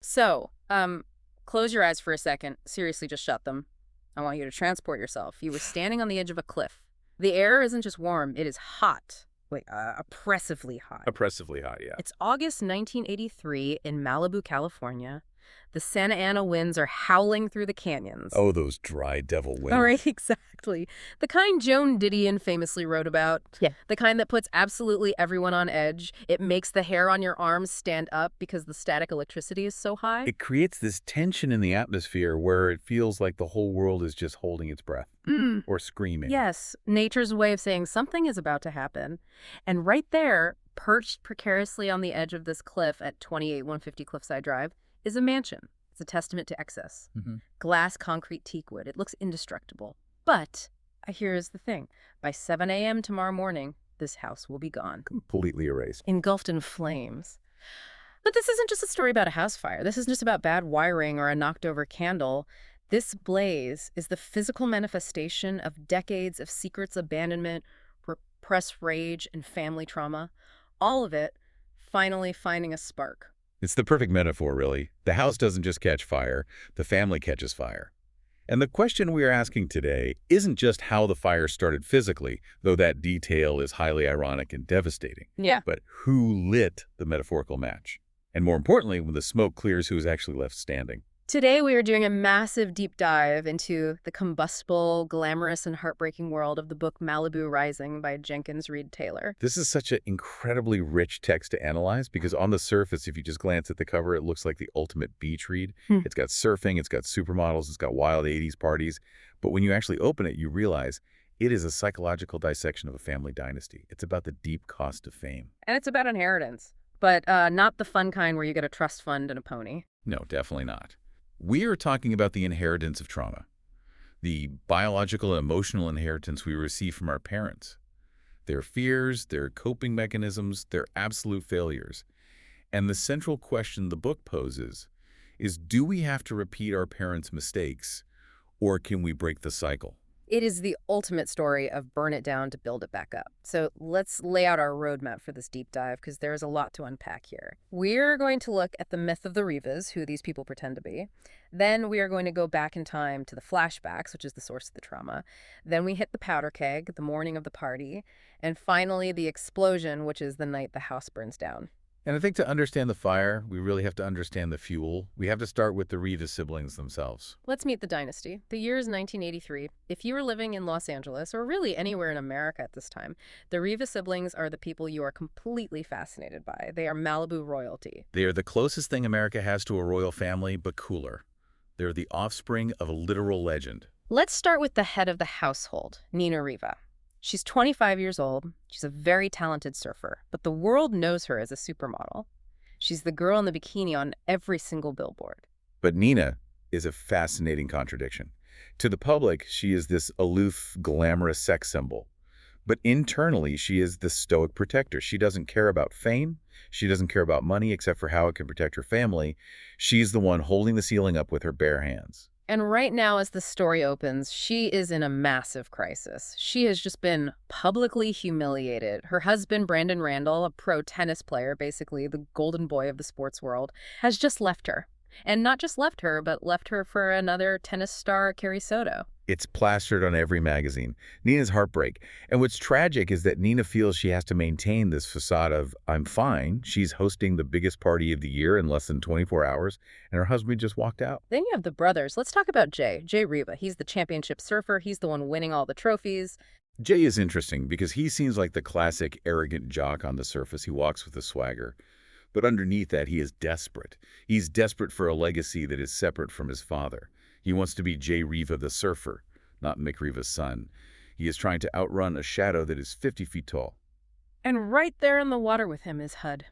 So, close your eyes for a second. Seriously, just shut them. I want you to transport yourself. You were standing on the edge of a cliff. The air isn't just warm, it is hot. Wait, oppressively hot. Oppressively hot, yeah. It's August 1983 in Malibu, California. The Santa Ana winds are howling through the canyons. Oh, those dry devil winds. All right, exactly. The kind Joan Didion famously wrote about. Yeah. The kind that puts absolutely everyone on edge. It makes the hair on your arms stand up because the static electricity is so high. It creates this tension in the atmosphere where it feels like the whole world is just holding its breath or screaming. Yes, nature's way of saying something is about to happen. And right there, perched precariously on the edge of this cliff at 28150 Cliffside Drive, is a mansion. It's a testament to excess. Glass, concrete, teak wood. It looks indestructible. But here's the thing. By 7 a.m. tomorrow morning, this house will be gone. Completely erased. Engulfed in flames. But this isn't just a story about a house fire. This isn't just about bad wiring or a knocked-over candle. This blaze is the physical manifestation of decades of secrets, abandonment, repressed rage, and family trauma. All of it finally finding a spark. It's the perfect metaphor, really. The house doesn't just catch fire, the family catches fire. And the question we are asking today isn't just how the fire started physically, though that detail is highly ironic and devastating. Yeah. But who lit the metaphorical match? And more importantly, when the smoke clears, who is actually left standing? Today, we are doing a massive deep dive into the combustible, glamorous, and heartbreaking world of the book Malibu Rising by Jenkins Reid Taylor. This is such an incredibly rich text to analyze because on the surface, if you just glance at the cover, it looks like the ultimate beach read. It's got surfing, it's got supermodels, it's got wild 80s parties. But when you actually open it, you realize it is a psychological dissection of a family dynasty. It's about the deep cost of fame. And it's about inheritance, but not the fun kind where you get a trust fund and a pony. No, definitely not. We are talking about the inheritance of trauma, the biological and emotional inheritance we receive from our parents, their fears, their coping mechanisms, their absolute failures. And the central question the book poses is, do we have to repeat our parents' mistakes, or can we break the cycle? It is the ultimate story of burn it down to build it back up. So let's lay out our roadmap for this deep dive because there's a lot to unpack here. We're going to look at the myth of the Rivas, who these people pretend to be. Then we are going to go back in time to the flashbacks, which is the source of the trauma. Then we hit the powder keg, the morning of the party. And finally, the explosion, which is the night the house burns down. And I think to understand the fire, we really have to understand the fuel. We have to start with the Riva siblings themselves. Let's meet the dynasty. The year is 1983. If you were living in Los Angeles, or really anywhere in America at this time, the Riva siblings are the people you are completely fascinated by. They are Malibu royalty. They are the closest thing America has to a royal family, but cooler. They're the offspring of a literal legend. Let's start with the head of the household, Nina Riva. She's 25 years old. She's a very talented surfer, but the world knows her as a supermodel. She's the girl in the bikini on every single billboard. But Nina is a fascinating contradiction. To the public, she is this aloof, glamorous sex symbol. But internally, she is the stoic protector. She doesn't care about fame. She doesn't care about money except for how it can protect her family. She's the one holding the ceiling up with her bare hands. And right now, as the story opens, she is in a massive crisis. She has just been publicly humiliated. Her husband, Brandon Randall, a pro tennis player, basically the golden boy of the sports world, has just left her. And not just left her, but left her for another tennis star, Carrie Soto. It's plastered on every magazine. Nina's heartbreak. And what's tragic is that Nina feels she has to maintain this facade of, I'm fine. She's hosting the biggest party of the year in less than 24 hours, and her husband just walked out. Then you have the brothers. Let's talk about Jay Riva. He's the championship surfer. He's the one winning all the trophies. Jay is interesting because he seems like the classic arrogant jock on the surface. He walks with a swagger. But underneath that, he is desperate. He's desperate for a legacy that is separate from his father. He wants to be Jay Riva the surfer, not Mick Riva's son. He is trying to outrun a shadow that is 50 feet tall. And right there in the water with him is Hud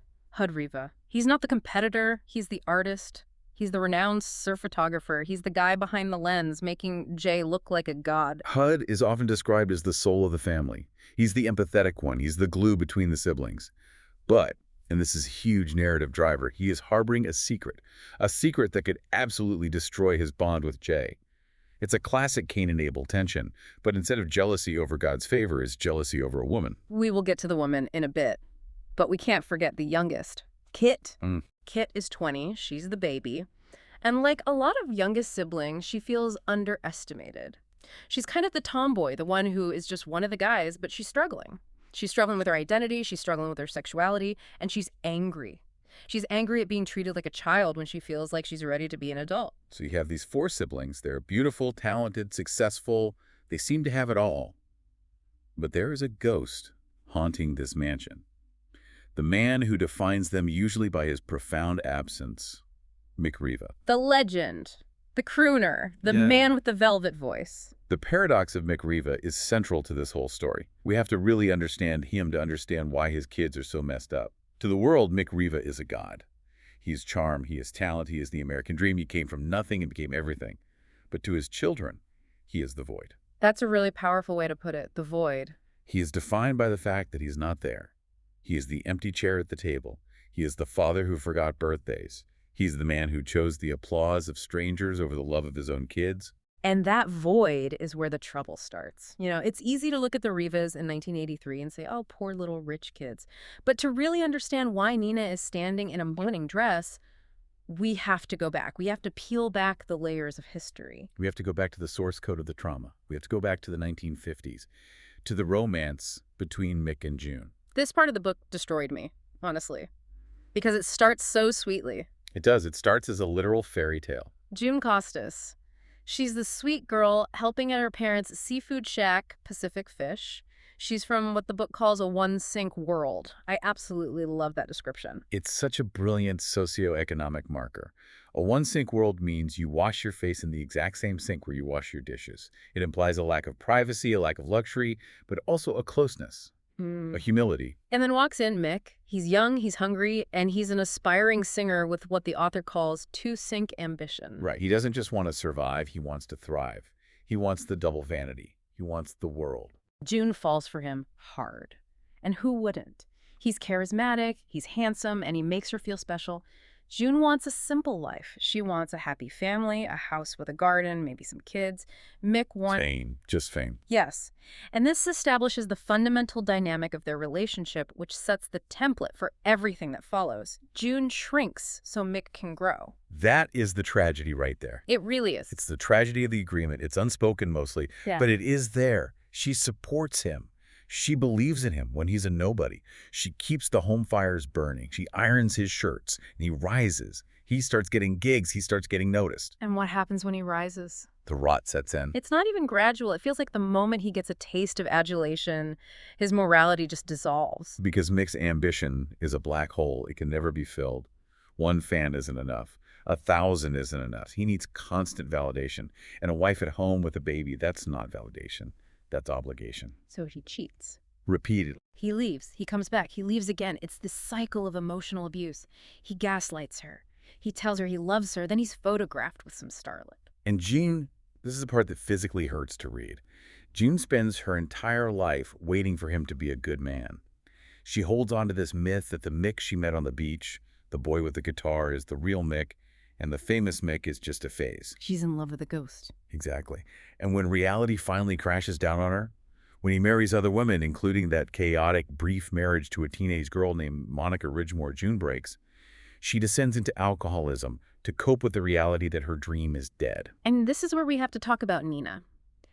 Riva. He's not the competitor. He's the artist. He's the renowned surf photographer. He's the guy behind the lens, making Jay look like a god. Hud is often described as the soul of the family. He's the empathetic one. He's the glue between the siblings. But, and this is a huge narrative driver, he is harboring a secret that could absolutely destroy his bond with Jay. It's a classic Cain and Abel tension, but instead of jealousy over God's favor, is jealousy over a woman. We will get to the woman in a bit, but we can't forget the youngest, Kit. Kit is 20, she's the baby. And like a lot of youngest siblings, she feels underestimated. She's kind of the tomboy, the one who is just one of the guys, but she's struggling. She's struggling with her identity, she's struggling with her sexuality, and she's angry. She's angry at being treated like a child when she feels like she's ready to be an adult. So you have these four siblings. They're beautiful, talented, successful. They seem to have it all. But there is a ghost haunting this mansion. The man who defines them usually by his profound absence, Mick Riva. The legend, the crooner, the Yeah. man with the velvet voice. The paradox of Mick Riva is central to this whole story. We have to really understand him to understand why his kids are so messed up. To the world, Mick Riva is a god. He is charm, he is talent, he is the American dream. He came from nothing and became everything. But to his children, he is the void. That's a really powerful way to put it, the void. He is defined by the fact that he's not there. He is the empty chair at the table. He is the father who forgot birthdays. He's the man who chose the applause of strangers over the love of his own kids. And that void is where the trouble starts. You know, it's easy to look at the Rivas in 1983 and say, oh, poor little rich kids. But to really understand why Nina is standing in a morning dress, we have to go back. We have to peel back the layers of history. We have to go back to the source code of the trauma. We have to go back to the 1950s, to the romance between Mick and June. This part of the book destroyed me, honestly, because it starts so sweetly. It does. It starts as a literal fairy tale. June Costas. She's the sweet girl helping at her parents' seafood shack, Pacific Fish. She's from what the book calls a one-sink world. I absolutely love that description. It's such a brilliant socioeconomic marker. A one-sink world means you wash your face in the exact same sink where you wash your dishes. It implies a lack of privacy, a lack of luxury, but also a closeness, a humility. And then walks in Mick. He's young, he's hungry, and he's an aspiring singer with what the author calls two-sink ambition. Right. He doesn't just want to survive, he wants to thrive. He wants the double vanity. He wants the world. June falls for him hard. And who wouldn't? He's charismatic, he's handsome, and he makes her feel special. June wants a simple life. She wants a happy family, a house with a garden, maybe some kids. Mick wants... Fame. Just fame. Yes. And this establishes the fundamental dynamic of their relationship, which sets the template for everything that follows. June shrinks so Mick can grow. That is the tragedy right there. It really is. It's the tragedy of the agreement. It's unspoken mostly, but it is there. She supports him. She believes in him when he's a nobody. She keeps the home fires burning. She irons his shirts, and he rises. He starts getting gigs. He starts getting noticed. And what happens when he rises? The rot sets in. It's not even gradual. It feels like the moment he gets a taste of adulation, his morality just dissolves. Because Mick's ambition is a black hole. It can never be filled. One fan isn't enough. 1,000 isn't enough. He needs constant validation. And a wife at home with a baby, that's not validation. That's obligation. So he cheats. Repeatedly. He leaves. He comes back. He leaves again. It's this cycle of emotional abuse. He gaslights her. He tells her he loves her. Then he's photographed with some starlet. And June, this is the part that physically hurts to read. June spends her entire life waiting for him to be a good man. She holds on to this myth that the Mick she met on the beach, the boy with the guitar, is the real Mick, and the famous Mick is just a phase. She's in love with a ghost. Exactly. And when reality finally crashes down on her, when he marries other women, including that chaotic, brief marriage to a teenage girl named Monica Ridgemore, June breaks, she descends into alcoholism to cope with the reality that her dream is dead. And this is where we have to talk about Nina.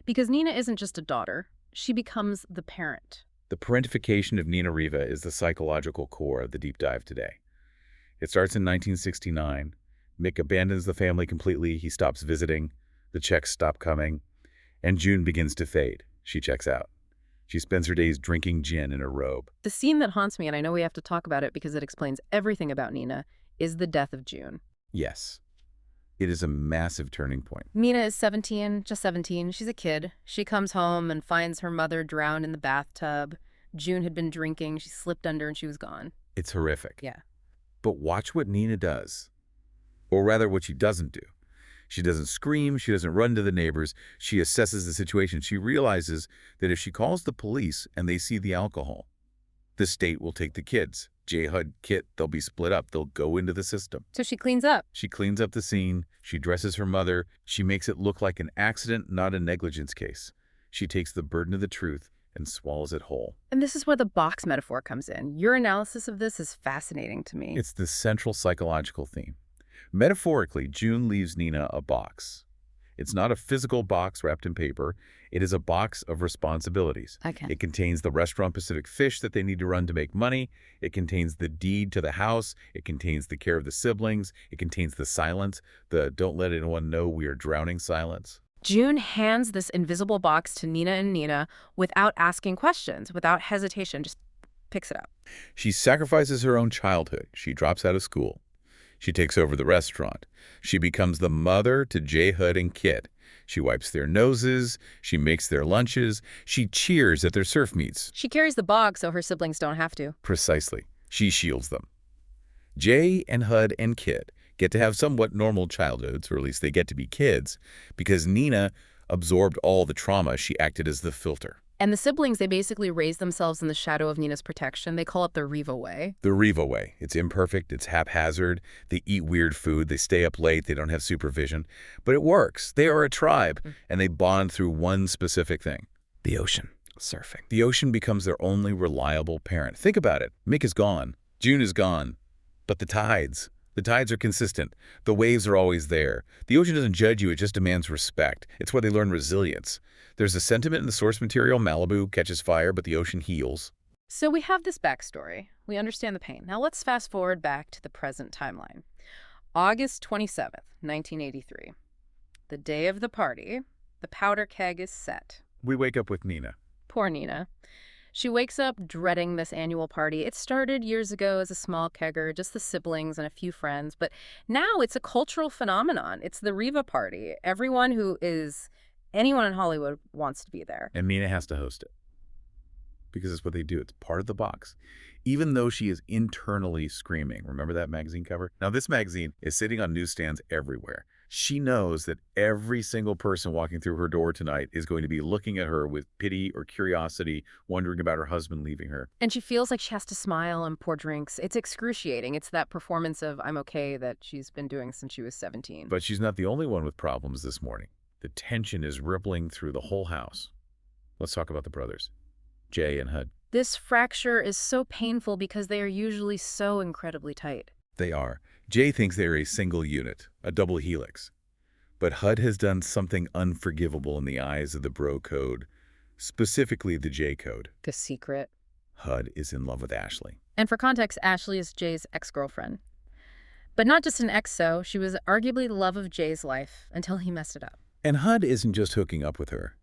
Because Nina isn't just a daughter. She becomes the parent. The parentification of Nina Riva is the psychological core of the deep dive today. It starts in 1969. Mick abandons the family completely. He stops visiting. The checks stop coming. And June begins to fade. She checks out. She spends her days drinking gin in a robe. The scene that haunts me, and I know we have to talk about it because it explains everything about Nina, is the death of June. Yes. It is a massive turning point. Nina is 17, just 17. She's a kid. She comes home and finds her mother drowned in the bathtub. June had been drinking. She slipped under and she was gone. It's horrific. Yeah. But watch what Nina does. Or rather, what she doesn't do. She doesn't scream. She doesn't run to the neighbors. She assesses the situation. She realizes that if she calls the police and they see the alcohol, the state will take the kids. J-HUD, Kit, they'll be split up. They'll go into the system. So she cleans up. She cleans up the scene. She dresses her mother. She makes it look like an accident, not a negligence case. She takes the burden of the truth and swallows it whole. And this is where the box metaphor comes in. Your analysis of this is fascinating to me. It's the central psychological theme. Metaphorically, June leaves Nina a box. It's not a physical box wrapped in paper. It is a box of responsibilities. Okay. It contains the restaurant Pacific Fish that they need to run to make money. It contains the deed to the house. It contains the care of the siblings. It contains the silence, the don't let anyone know we are drowning silence. June hands this invisible box to Nina and Nina without asking questions, without hesitation, just picks it up. She sacrifices her own childhood. She drops out of school. She takes over the restaurant. She becomes the mother to J. Hud and Kit. She wipes their noses. She makes their lunches. She cheers at their surf meets. She carries the box so her siblings don't have to. Precisely. She shields them. Jay and Hud and Kit get to have somewhat normal childhoods, or at least they get to be kids, because Nina absorbed all the trauma. She acted as the filter. And the siblings, they basically raise themselves in the shadow of Nina's protection. They call it the Riva way. The Riva way. It's imperfect. It's haphazard. They eat weird food. They stay up late. They don't have supervision. But it works. They are a tribe, and they bond through one specific thing: the ocean. Surfing. The ocean becomes their only reliable parent. Think about it. Mick is gone. June is gone. But the tides are consistent. The waves are always there. The ocean doesn't judge you. It just demands respect. It's where they learn resilience. There's a sentiment in the source material. Malibu catches fire, but the ocean heals. So we have this backstory. We understand the pain. Now let's fast forward back to the present timeline. August 27th, 1983. The day of the party. The powder keg is set. We wake up with Nina. Poor Nina. She wakes up dreading this annual party. It started years ago as a small kegger, just the siblings and a few friends. But now it's a cultural phenomenon. It's the Riva party. Anyone in Hollywood wants to be there. And Nina has to host it. Because it's what they do. It's part of the box. Even though she is internally screaming. Remember that magazine cover? Now, this magazine is sitting on newsstands everywhere. She knows that every single person walking through her door tonight is going to be looking at her with pity or curiosity, wondering about her husband leaving her. And she feels like she has to smile and pour drinks. It's excruciating. It's that performance of I'm okay that she's been doing since she was 17. But she's not the only one with problems this morning. The tension is rippling through the whole house. Let's talk about the brothers, Jay and Hud. This fracture is so painful because they are usually so incredibly tight. They are. Jay thinks they're a single unit, a double helix. But Hud has done something unforgivable in the eyes of the bro code, specifically the J code. The secret. Hud is in love with Ashley. And for context, Ashley is Jay's ex-girlfriend. But not just an ex-so, she was arguably the love of Jay's life until he messed it up. And Hud isn't just hooking up with her.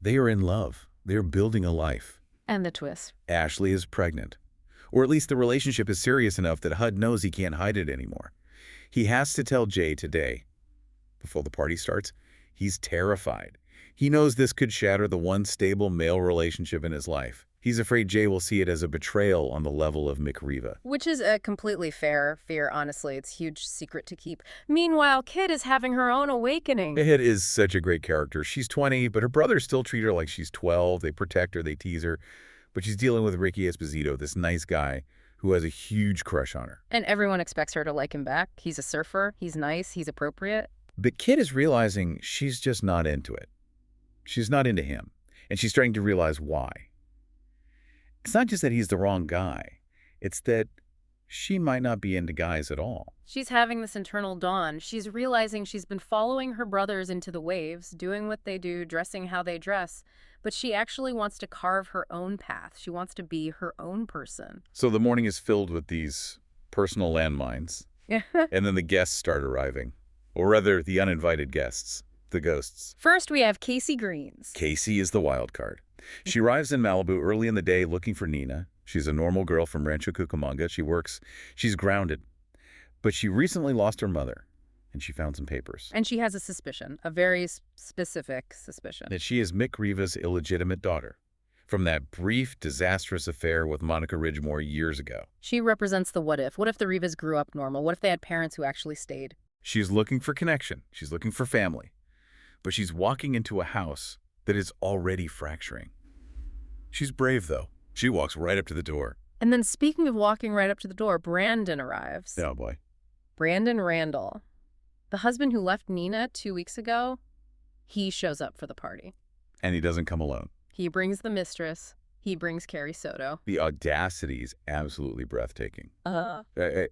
They are in love. They are building a life. And the twist. Ashley is pregnant. Or at least the relationship is serious enough that Hud knows he can't hide it anymore. He has to tell Jay today. Before the party starts, he's terrified. He knows this could shatter the one stable male relationship in his life. He's afraid Jay will see it as a betrayal on the level of Mick Riva. Which is a completely fair fear, honestly. It's a huge secret to keep. Meanwhile, Kit is having her own awakening. Kit is such a great character. She's 20, but her brothers still treat her like she's 12. They protect her, they tease her. But she's dealing with Ricky Esposito, this nice guy who has a huge crush on her. And everyone expects her to like him back. He's a surfer. He's nice. He's appropriate. But Kit is realizing she's just not into it. She's not into him. And she's starting to realize why. It's not just that he's the wrong guy. It's that she might not be into guys at all. She's having this internal dawn. She's realizing she's been following her brothers into the waves, doing what they do, dressing how they dress. But she actually wants to carve her own path. She wants to be her own person. So the morning is filled with these personal landmines. And then the guests start arriving. Or rather, the uninvited guests. The ghosts. First, we have Casey Greens. Casey is the wild card. She arrives in Malibu early in the day looking for Nina. She's a normal girl from Rancho Cucamonga. She works. She's grounded. But she recently lost her mother, and she found some papers. And she has a suspicion, a very specific suspicion. That she is Mick Riva's illegitimate daughter from that brief, disastrous affair with Monica Ridgemore years ago. She represents the what if. What if the Rivas grew up normal? What if they had parents who actually stayed? She's looking for connection. She's looking for family. But she's walking into a house that is already fracturing. She's brave, though. She walks right up to the door. And then speaking of walking right up to the door, Brandon arrives. Oh, boy. Brandon Randall. The husband who left Nina 2 weeks ago, he shows up for the party. And he doesn't come alone. He brings the mistress. He brings Carrie Soto. The audacity is absolutely breathtaking. Uh,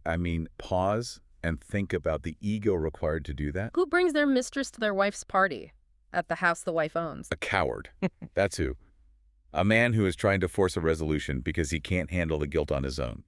I mean, pause and think about the ego required to do that. who brings their mistress to their wife's party at the house the wife owns? A coward. That's who. A man who is trying to force a resolution because he can't handle the guilt on his own.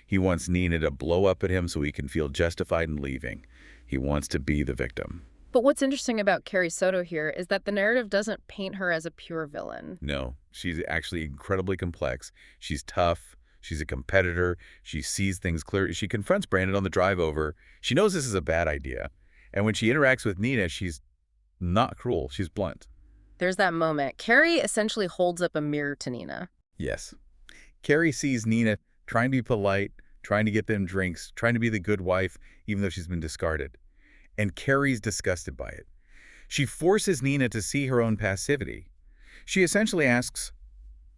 He wants Nina to blow up at him so he can feel justified in leaving. He wants to be the victim. But what's interesting about Carrie Soto here is that the narrative doesn't paint her as a pure villain. No, she's actually incredibly complex. She's tough. She's a competitor. She sees things clearly. She confronts Brandon on the drive over. She knows this is a bad idea. And when she interacts with Nina, she's not cruel. She's blunt. There's that moment. Carrie essentially holds up a mirror to Nina. Yes. Carrie sees Nina trying to be polite, trying to get them drinks, trying to be the good wife, even though she's been discarded. And Carrie's disgusted by it. She forces Nina to see her own passivity. She essentially asks,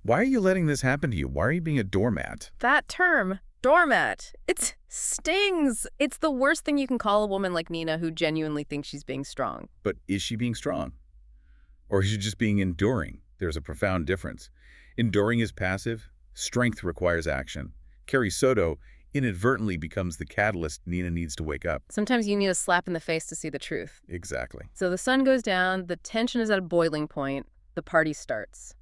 why are you letting this happen to you? Why are you being a doormat? That term, doormat, it stings. It's the worst thing you can call a woman like Nina who genuinely thinks she's being strong. But is she being strong? Or is she just being enduring? There's a profound difference. Enduring is passive. Strength requires action. Carrie Soto inadvertently becomes the catalyst Nina needs to wake up. Sometimes you need a slap in the face to see the truth. Exactly. So the sun goes down, the tension is at a boiling point, the party starts.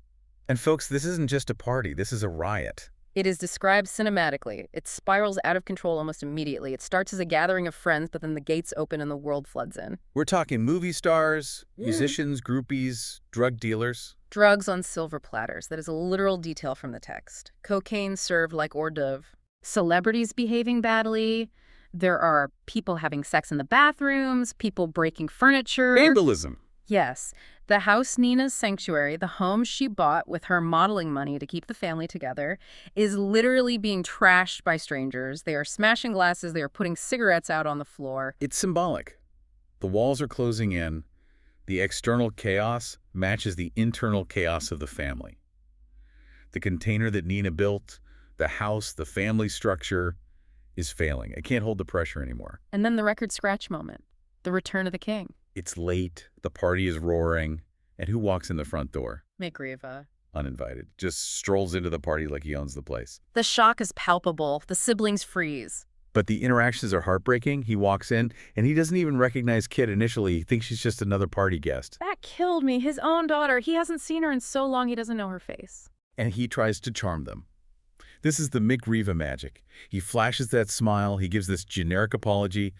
And folks, this isn't just a party. This is a riot. It is described cinematically. It spirals out of control almost immediately. It starts as a gathering of friends, but then the gates open and the world floods in. We're talking movie stars, musicians, groupies, drug dealers. Drugs on silver platters. That is a literal detail from the text. Cocaine served like hors d'oeuvre. Celebrities behaving badly. There are people having sex in the bathrooms, people breaking furniture. Vandalism. Yes. The house Nina's sanctuary, the home she bought with her modeling money to keep the family together, is literally being trashed by strangers. They are smashing glasses. They are putting cigarettes out on the floor. It's symbolic. The walls are closing in. The external chaos matches the internal chaos of the family. The container that Nina built, the house, the family structure, is failing. It can't hold the pressure anymore. And then the record scratch moment, the return of the king. It's late, the party is roaring, and who walks in the front door? Mick Riva. Uninvited. Just strolls into the party like he owns the place. The shock is palpable. The siblings freeze. But the interactions are heartbreaking. He walks in, and he doesn't even recognize Kit initially. He thinks she's just another party guest. That killed me. His own daughter. He hasn't seen her in so long he doesn't know her face. And he tries to charm them. This is the Mick Riva magic. He flashes that smile. He gives this generic apology.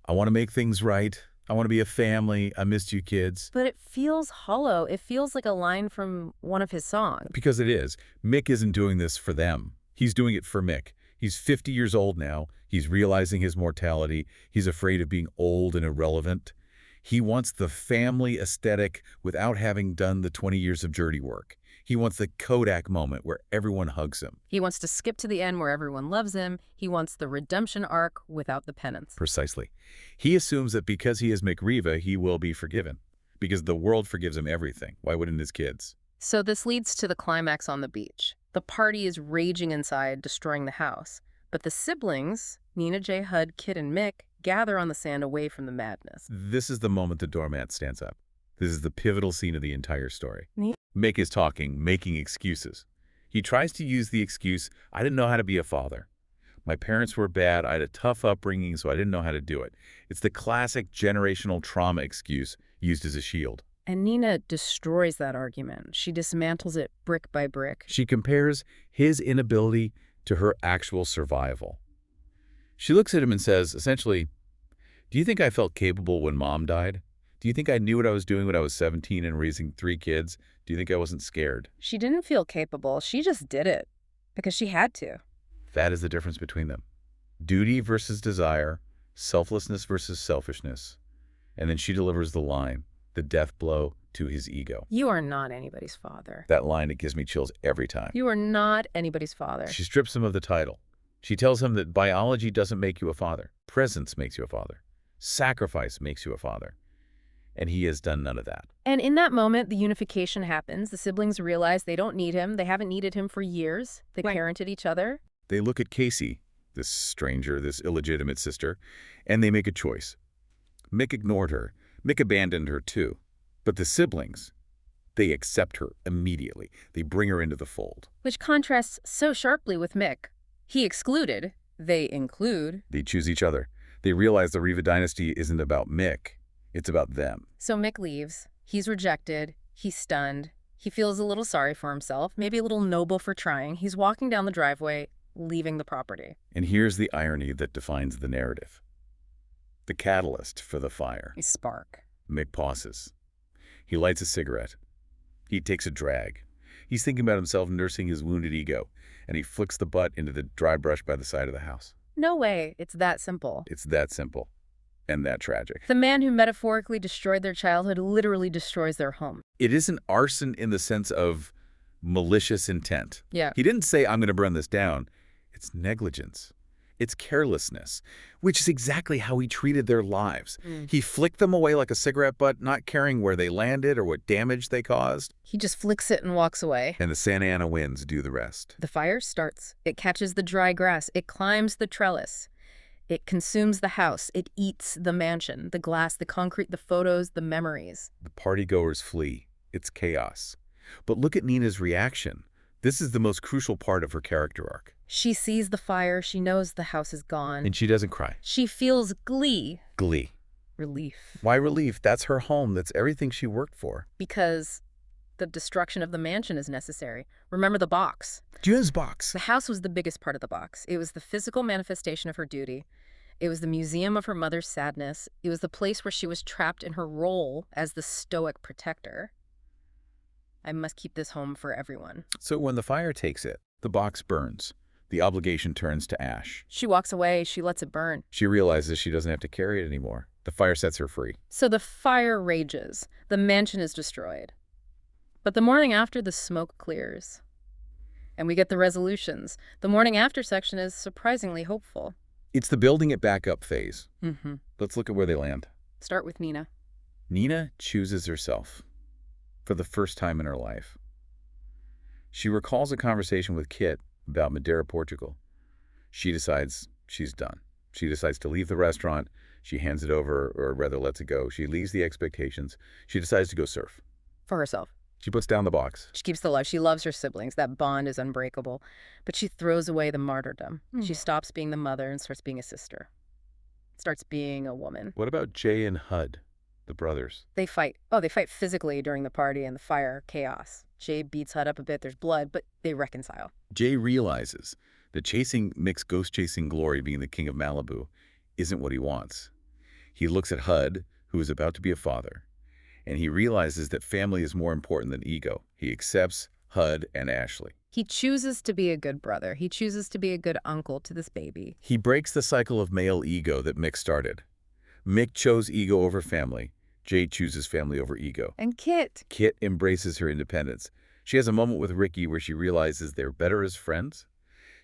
I want to make things right. I want to be a family. I missed you kids. But it feels hollow. It feels like a line from one of his songs. Because it is. Mick isn't doing this for them. He's doing it for Mick. He's 50 years old now. He's realizing his mortality. He's afraid of being old and irrelevant. He wants the family aesthetic without having done the 20 years of dirty work. He wants the Kodak moment where everyone hugs him. He wants to skip to the end where everyone loves him. He wants the redemption arc without the penance. Precisely. He assumes that because he is Mick Riva, he will be forgiven. Because the world forgives him everything. Why wouldn't his kids? So this leads to the climax on the beach. The party is raging inside, destroying the house. But the siblings, Nina J. Hud, Kit, and Mick, gather on the sand away from the madness. This is the moment the doormat stands up. This is the pivotal scene of the entire story. Neat. Mick is talking, making excuses. He tries to use the excuse, I didn't know how to be a father. My parents were bad. I had a tough upbringing, so I didn't know how to do it. It's the classic generational trauma excuse used as a shield. And Nina destroys that argument. She dismantles it brick by brick. She compares his inability to her actual survival. She looks at him and says, essentially, do you think I felt capable when Mom died? Do you think I knew what I was doing when I was 17 and raising 3 kids? Do you think I wasn't scared? She didn't feel capable. She just did it because she had to. That is the difference between them. Duty versus desire, selflessness versus selfishness. And then she delivers the line, the death blow to his ego. You are not anybody's father. That line, it gives me chills every time. You are not anybody's father. She strips him of the title. She tells him that biology doesn't make you a father. Presence makes you a father. Sacrifice makes you a father. And he has done none of that. And in that moment, the unification happens. The siblings realize they don't need him. They haven't needed him for years. They parented each other. They look at Casey, this stranger, this illegitimate sister, and they make a choice. Mick ignored her. Mick abandoned her too. But the siblings, They accept her immediately. They bring her into the fold. Which contrasts so sharply with Mick. He excluded, they include. They choose each other. They realize the Riva dynasty isn't about Mick. It's about them. So Mick leaves. He's rejected. He's stunned. He feels a little sorry for himself, maybe a little noble for trying. He's walking down the driveway, leaving the property. And here's the irony that defines the narrative. The catalyst for the fire. A spark. Mick pauses. He lights a cigarette. He takes a drag. He's thinking about himself nursing his wounded ego, and he flicks the butt into the dry brush by the side of the house. No way. It's that simple. It's that simple. And that tragic. The man who metaphorically destroyed their childhood literally destroys their home. It isn't arson in the sense of malicious intent. Yeah. He didn't say, I'm going to burn this down. It's negligence. It's carelessness, which is exactly how he treated their lives. He flicked them away like a cigarette butt, not caring where they landed or what damage they caused. He just flicks it and walks away. And the Santa Ana winds do the rest. The fire starts. It catches the dry grass. It climbs the trellis. It consumes the house. It eats the mansion, the glass, the concrete, the photos, the memories. The partygoers flee. It's chaos. But look at Nina's reaction. This is the most crucial part of her character arc. She sees the fire. She knows the house is gone. And she doesn't cry. She feels glee. Glee. Relief. Why relief? That's her home. That's everything she worked for. Because the destruction of the mansion is necessary. Remember the box. June's box. The house was the biggest part of the box. It was the physical manifestation of her duty. It was the museum of her mother's sadness. It was the place where she was trapped in her role as the stoic protector. I must keep this home for everyone. So when the fire takes it, the box burns. The obligation turns to ash. She walks away. She lets it burn. She realizes she doesn't have to carry it anymore. The fire sets her free. So the fire rages. The mansion is destroyed. But the morning after, the smoke clears. And we get the resolutions. The morning after section is surprisingly hopeful. It's the building it back up phase. Mm-hmm. Let's look at where they land. Start with Nina. Nina chooses herself for the first time in her life. She recalls a conversation with Kit about Madeira, Portugal. She decides she's done. She decides to leave the restaurant. She hands it over, or rather lets it go. She leaves the expectations. She decides to go surf. For herself. She puts down the box. She keeps the love. She loves her siblings. That bond is unbreakable. But she throws away the martyrdom. She stops being the mother and starts being a sister. Starts being a woman. What about Jay and Hud, the brothers? They fight. Oh, they fight physically during the party and the fire, chaos. Jay beats Hud up a bit. There's blood, but they reconcile. Jay realizes that chasing Mick's ghost-chasing glory, being the king of Malibu, isn't what he wants. He looks at Hud, who is about to be a father, and he realizes that family is more important than ego. He accepts Hud and Ashley. He chooses to be a good brother. He chooses to be a good uncle to this baby. He breaks the cycle of male ego that Mick started. Mick chose ego over family. Jay chooses family over ego. And Kit. Kit embraces her independence. She has a moment with Ricky where she realizes they're better as friends.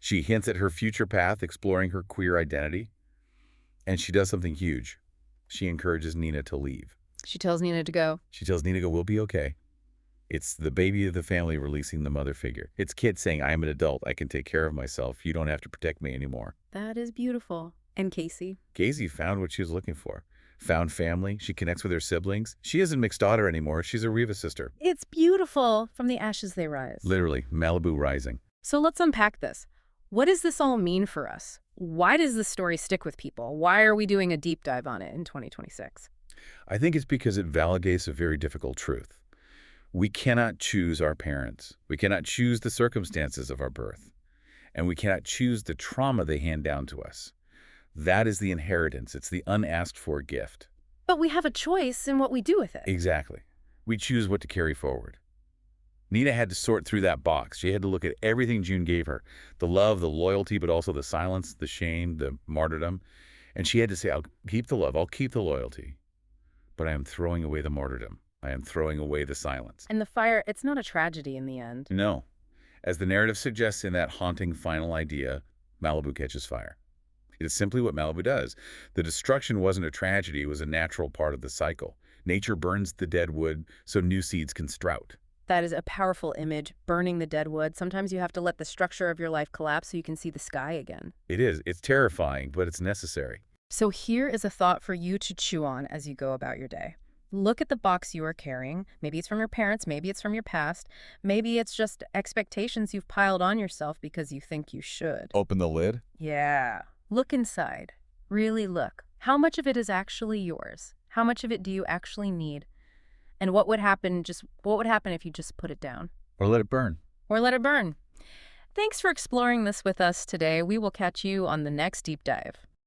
She hints at her future path, exploring her queer identity. And she does something huge. She encourages Nina to leave. She tells Nina to go. She tells Nina to go, we'll be okay. It's the baby of the family releasing the mother figure. It's Kit saying, I am an adult. I can take care of myself. You don't have to protect me anymore. That is beautiful. And Casey? Casey found what she was looking for. Found family. She connects with her siblings. She isn't Mick's daughter anymore. She's a Riva sister. It's beautiful. From the ashes they rise. Literally, Malibu Rising. So let's unpack this. What does this all mean for us? Why does this story stick with people? Why are we doing a deep dive on it in 2026? I think it's because it validates a very difficult truth. We cannot choose our parents. We cannot choose the circumstances of our birth. And we cannot choose the trauma they hand down to us. That is the inheritance. It's the unasked for gift. But we have a choice in what we do with it. Exactly. We choose what to carry forward. Nina had to sort through that box. She had to look at everything June gave her. The love, the loyalty, but also the silence, the shame, the martyrdom. And she had to say, I'll keep the love, I'll keep the loyalty. But I am throwing away the martyrdom. I am throwing away the silence. And the fire, it's not a tragedy in the end. No. As the narrative suggests in that haunting final idea, Malibu catches fire. It is simply what Malibu does. The destruction wasn't a tragedy, it was a natural part of the cycle. Nature burns the dead wood so new seeds can sprout. That is a powerful image, burning the dead wood. Sometimes you have to let the structure of your life collapse so you can see the sky again. It is. It's terrifying, but it's necessary. So here is a thought for you to chew on as you go about your day. Look at the box you are carrying. Maybe it's from your parents, maybe it's from your past, maybe it's just expectations you've piled on yourself because you think you should. Open the lid. Yeah. Look inside. Really look. How much of it is actually yours? How much of it do you actually need? And what would happen if you just put it down? Or let it burn. Or let it burn? Thanks for exploring this with us today. We will catch you on the next deep dive.